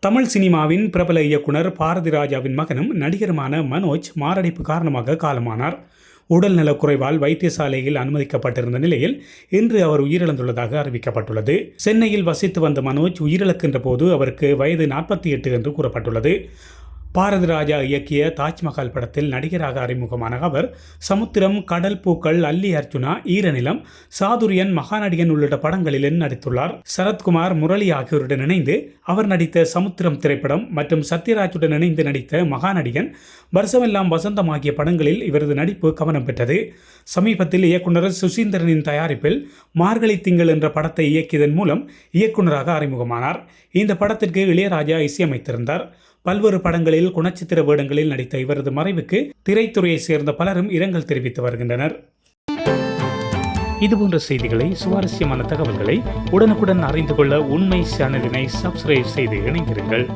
தமிழ் சினிமாவின் பிரபல இயக்குனர் பாரதி ராஜாவின் மகனும் நடிகருமான மனோஜ் மாரடைப்பு காரணமாக காலமானார். உடல் நலக்குறைவால் வைத்தியசாலையில் அனுமதிக்கப்பட்டிருந்த நிலையில் இன்று அவர் உயிரிழந்துள்ளதாக அறிவிக்கப்பட்டுள்ளது. சென்னையில் வசித்து வந்த மனோஜ் உயிரிழக்கின்ற போது அவருக்கு வயது 48 என்று கூறப்பட்டுள்ளது. பாரதி ராஜா இயக்கிய தாஜ்மஹால் படத்தில் நடிகராக அறிமுகமான அவர் சமுத்திரம், கடல் பூக்கள், அல்லி அர்ஜுனா, ஈரநிலம், சாதுரியன், மகாநடிகன் உள்ளிட்ட படங்களில் நடித்துள்ளார். சரத்குமார், முரளி ஆகியோருடன் இணைந்து அவர் நடித்த சமுத்திரம் திரைப்படம் மற்றும் சத்யராஜுடன் இணைந்து நடித்த மகாநடிகன், வருஷமெல்லாம் வசந்தம் ஆகிய படங்களில் இவரது நடிப்பு கவனம் பெற்றது. சமீபத்தில் இயக்குனர் சுசீந்திரனின் தயாரிப்பில் மார்கழி திங்கள் என்ற படத்தை இயக்கியதன் மூலம் இயக்குனராக அறிமுகமானார். இந்த படத்திற்கு இளையராஜா இசையமைத்திருந்தார். பல்வேறு படங்களில் குணச்சித்திர வேடங்களில் நடித்த இவரது மறைவுக்கு திரைத்துறையை சேர்ந்த பலரும் இரங்கல் தெரிவித்து வருகின்றனர். இதுபோன்ற செய்திகளை, சுவாரஸ்யமான தகவல்களை உடனுக்குடன் அறிந்து கொள்ள உண்மை சேனலினை சப்ஸ்கிரைப் செய்து இணைந்திருங்கள்.